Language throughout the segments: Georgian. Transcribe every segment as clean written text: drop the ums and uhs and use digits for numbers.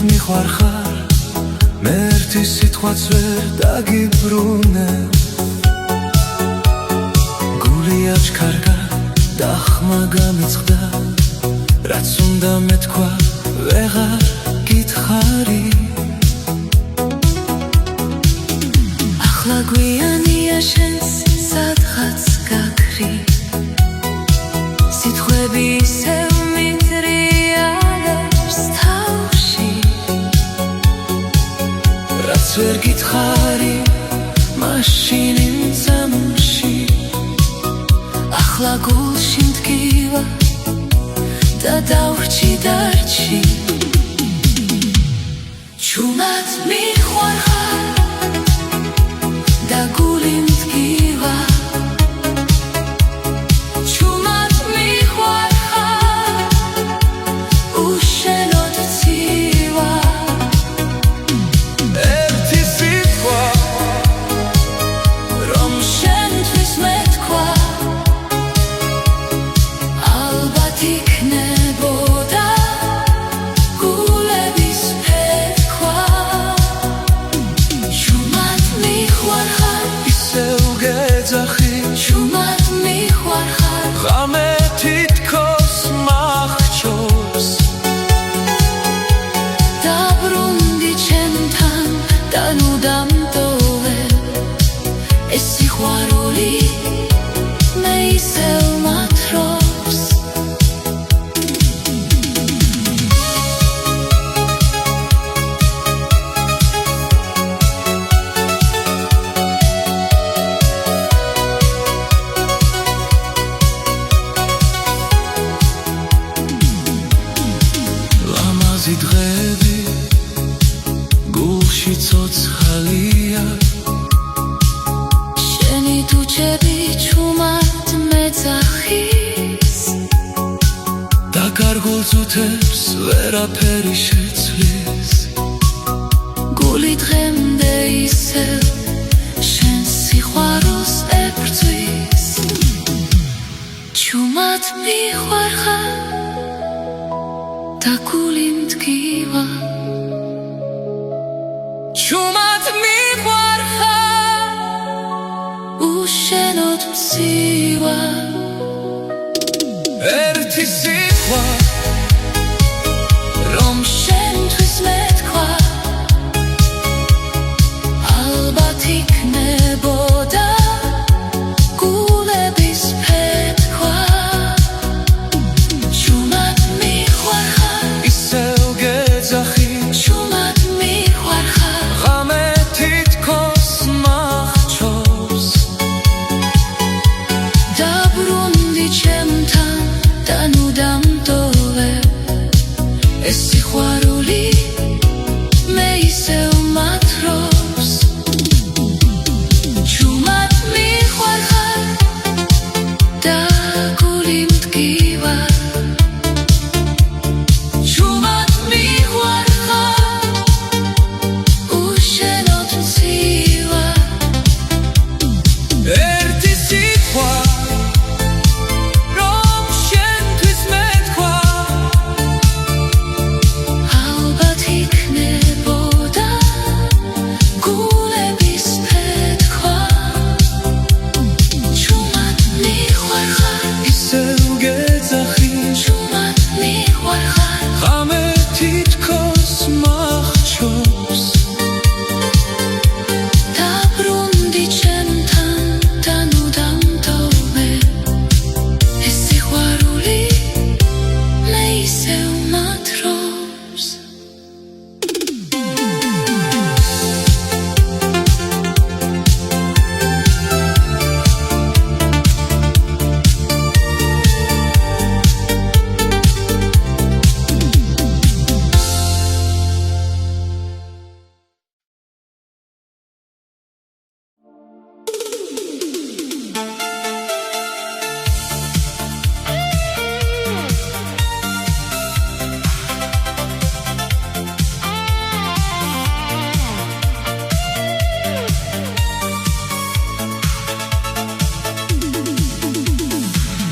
მიხარხარ მე ერთი სიტყვაც ვერ დაგიბრუნე გული აჩქარგა და ხმა გამეწყდა რაც უნდა მეთქვა ვეღარ გითხარი ახლა გვიანია შენს სადღაც გაქრი სიტყვები ისევ მიტრიალებს თავში რაც ვერ გითხარი მაშინ იმ წამში ახლა გულში მდგივა და დავრჩი დარჩი ჩუმად მიხარხარ და გული მდგივა ჩუმად მიხარხარ უშენოდ ცივა ერთი სიტყვა რომ შენთვის მეთქვა ალბათ იქნებოდა გულების ფეთქვა ჩუმად მიხარხარ ისევ გეძახი ჩუმად მიხარხარ ღამე თითქოს მახჩობს დაბრუნდი ჩემთან და ნუ დამტოვე ეს სიყვარული მე ისევ მათრობს ლამაზი დღეები გულში ცოცხალია შენი თუჩები ჩუმად მეძახის და გარგულ წუთებს ვერაფერი შეცვლის გული დღემდე ისევ შენს სიყვარულს ებრძვის ჩუმად მიხარხარ და გული მდგივა ჩუმად მიხარხარ უშენოდ მცივა ერთი სიტყვა რომ შენთვის მეთქვა ალბათ იქნებოდა გულების ფეთქვა ჩუმად მიხარხარ ისევ გეძახი ჩუმად მიხარხარ ღამე თითქოს მახჩობს დაბრუნდი ჩემთან და ნუ დამტოვე ეს სიყვარული მე ისევ მათრობს ჩუმად მიხარხარ და გული მდგივა ჩუმად მიხარხარ უშენოდ მცივა ერთი სიტყვა რომ შენთვის მეთქვა ალბათ იქნებოდა გულების ფეთქვა ჩუმად მიხარხარ ისევ გეძახი ჩუმად მიხარხარ ღამე თითქოს მახჩობს დაბრუნდი ჩემთან და ნუ დამტოვე ეს სიყვარული მე ისევ მათრობს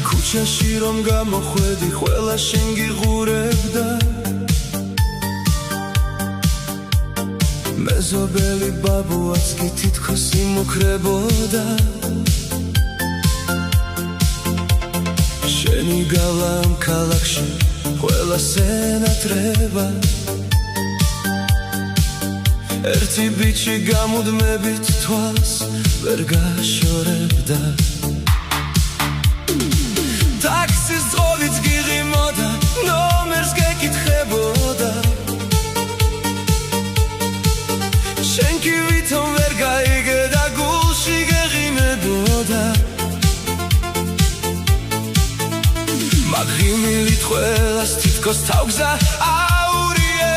ქუჩაში რომ გამოხვედი ყველა შენ გიღურებდა მეზობელი ბაბუაც კი თითქოს იმუქრებოდა შენი გავლა ამ ქალაქში ყველას ენატრება ერთი ბიჭი გამუდმებით თვალს ვერ გაშორებდა ტაქსის ძღოლიც გიღიმოდა ნომერს გეკითხებოდა შენ კი ვითომ ვერ გაიგე და გულში გეღიმებოდა მაგრიმილით ყველას თითქოს თავგზა აურიე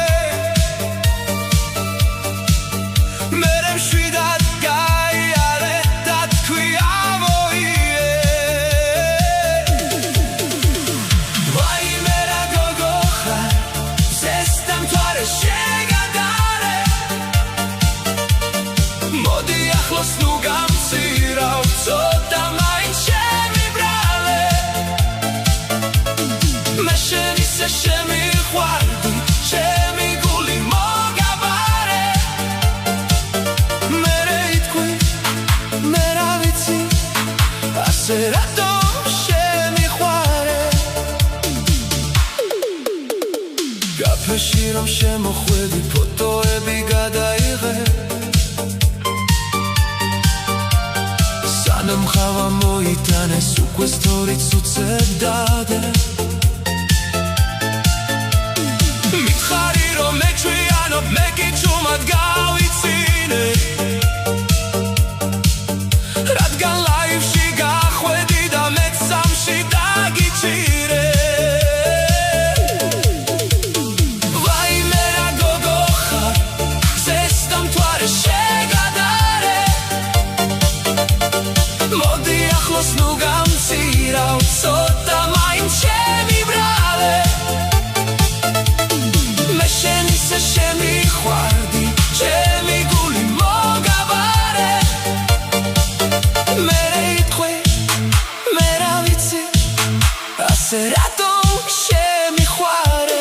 მერე მშვიდად გაიარე და თქვი ამოიე ვაიმე რა გოგო ხარ ზესტამ თვარე შეგადარე მოდი ახლოს ნუ გამცირავ ცოტა მაინც შემიბრალე მე შენ ისე შემიყვარდი ჩემი გული მოგაბარე მერე იტყვი მე რა ვიცი ასე რატომ შემიყვარე კაფეში რომ შემოხვედი ფოტოები გადაიღე სანამ ხავა მოიტანეს უკვე სტორიც უწევდადე მითხარი რომ მეჩვიანობ მე კი ჩუმად გავიცინე რადგან ლაივში გახვედი და მეც სამში დაგიჭირე ვაიმე რა გოგო ხარ ზესტამ თვარე შეგადარე მოდი ახლოს ნუ გამცირავ ცოტა მაინც შემიბრალე მე შენ ისე შემიყვარდი ჩემი გული მოგაბარე მერე იტყვი მე რა ვიცი ასე რატომ შემიყვარე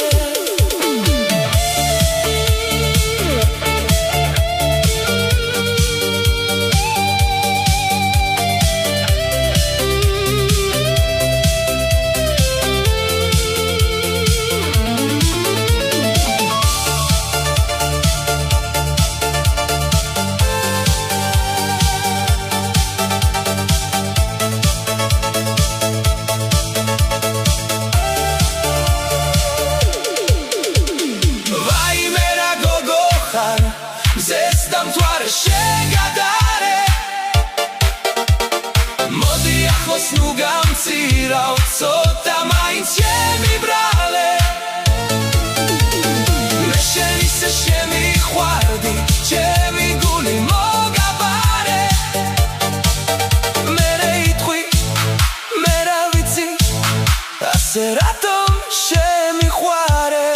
ვაიმე რა გოგო ხარ ზესტამ თვარე შეგადარე მოდი ახლოს ნუ გამცირავ ცოტა მაინც შემიბრალე მე შენ ისე შემიყვარდი ჩემი გული მოგაბარე მერე იტყვი მე რა ვიცი ასე რატომ შემიყვარე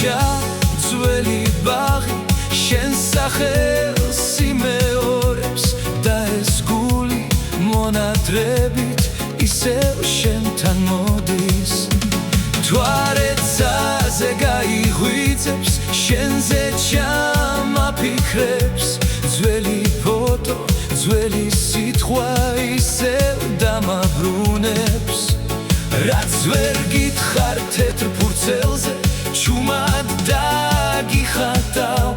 ქუჩა ძველი ბაღი შენ სახელს იმეორებს და ეს გული მონადრებით ისევ შენთან მოდის თვარეცაზე გაიღვიძებს შენზე ჩამაფიქრებს ძველი ფოტო ძველი სიტყვა ისევ დამაბრუნებს რაც ვერ გითხარ თეთრ ფურცელზე ჩუმად დაგიხატავ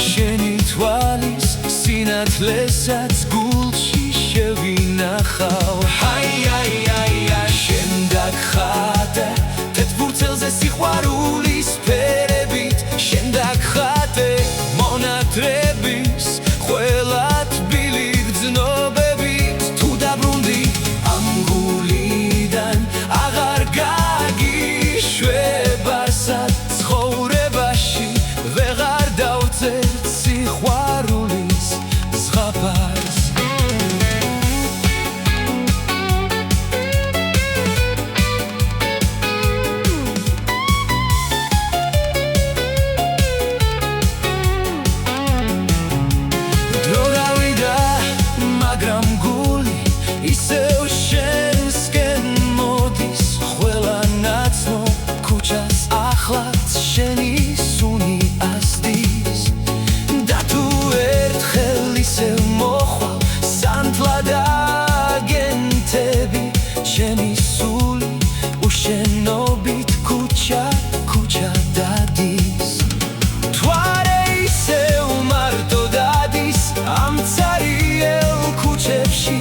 შენი თვალის სინათლესაც გულში შევინახავ შენ დაგხატე თეთრ ფურცელზე სიყვარულის ფერებით შენ დაგხატე მონადრების ყველა თბილი გრძნობებით თუ დაბრუნდი ამ გულიდან აღარ გაგიშვებ არსად ცხოვრებაში ვეღარ დავწერ სიყვარულის ზღაპარს დრო გავიდა მაგრამ გული ისევ შენსკენ მოდის ყველა ნაცნობ ქუჩას ახლაც შენი სუნი ასდის და თუ ერთხელ ისევ მოხვალ სანთლად აგენტები შენი სული უშენობით ქუჩა დადის თვარე ისევ მარტო დადის ამ цариელ ქუჩებში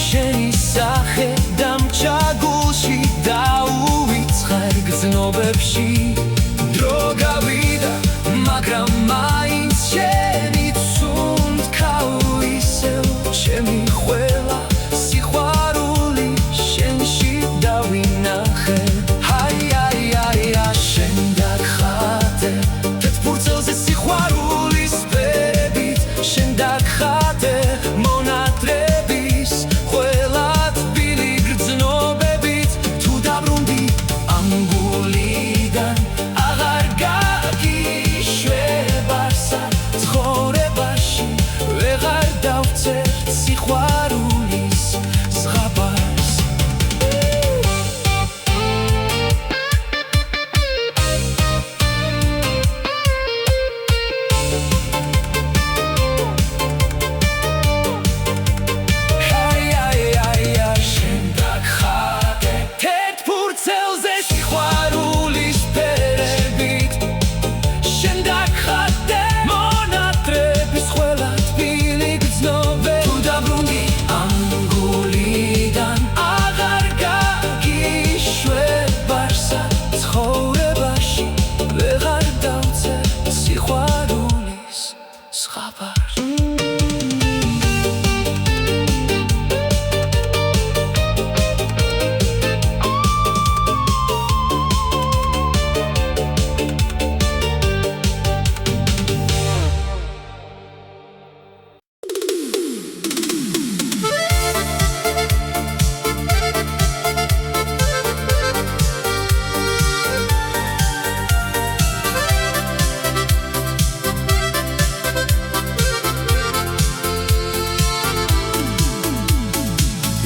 შენი სახე დამჭა გულში დაუვიწყარ გრძნობებში დრო გავიდა მაგრამ მაინც შენი ცუნთქავ ისევ ჩემი ყველა სიყვარული შენში დავინახე შენ დაგხატე თეთრ ფურცელზე სიყვარულის ფერებით შენ დაგხატე მონადრების ყველა თბილი გრძნობებით თუ დაბრუნდი ამ გულიდან აღარ გაგიშვებ არსად ცხოვრებაში ვეღარ დავწერ სიყვარულის ზღაპარს შენ დაგხატე თეთრ ფურცელზე სიყვარულის ფერებით შენ დაგხატე მონადრების ყველა თბილი გრძნობებით თუ დაბრუნდი ამ გულიდან აღარ გაგიშვებ არსად ცხოვრებაში ვეღარ დავწერ სიყვარულის ზღაპარს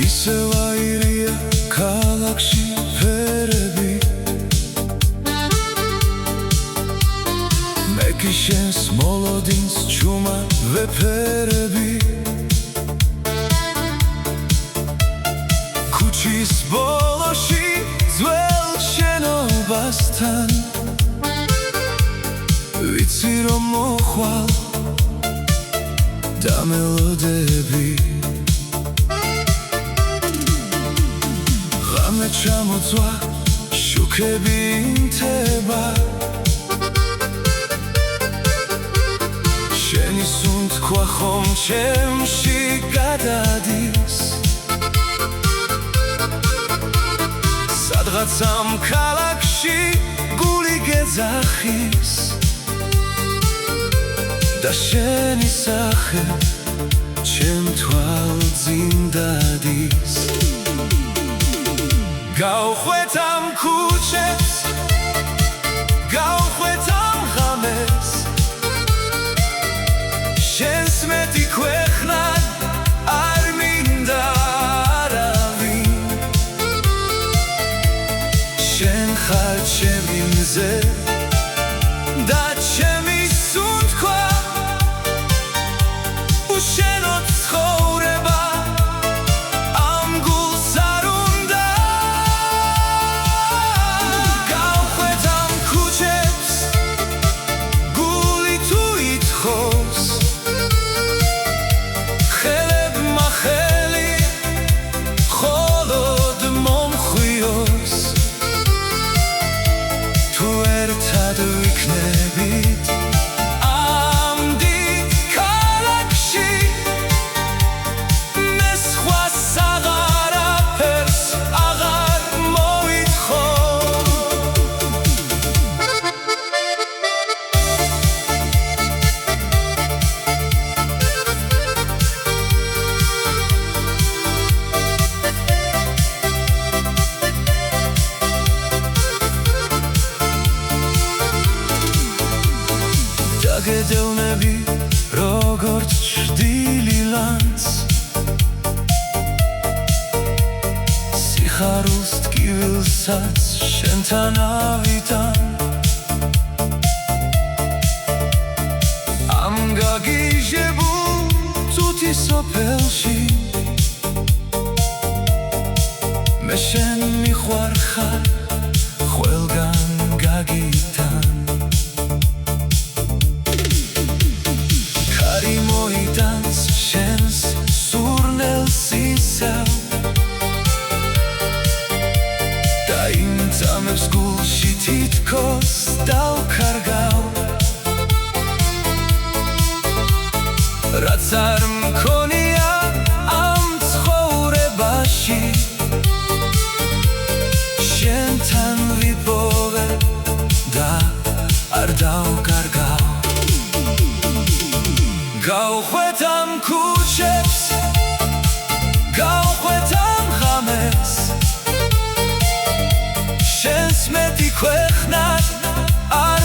ისევ აირია ქალაქში ფერები მე კი შენს მოლოდინს ჩუმა ვეფერები ქუჩის ბოლოში ძველ შენობასთან ვიცი რომ მოხვალ და მელოდები ღამე ჩამოწვა შუქები ინთება შენი სუნთქვა ხომ ჩემში გადადის სადღაც ამ ქალაქში გული გეძახის და შენი სახე ჩემ თვალწინ დადის გავხვეთ ამ ქუჩებს გავხვეთ ძველი როგორც ჭრილი ლანც სიხარულს ტკივილსაც შენთან ავიტან ამ გაგიჟებულ წუთის სოფელში მე შენ მიხوارხარ ყველგან გაგიტან ქარი მოიტანს შენს სურნელს ისევ და იმ წამებს გულში თითქოს დავქარგავ რაც არ მქონია ამ ცხოვრებაში შენთან ვიპოვე და არ დავკარგავ გავხვეთ ამ ქუჩებს გავხვეთ ამ ღამეს შენს მეტი ქვეყნად არ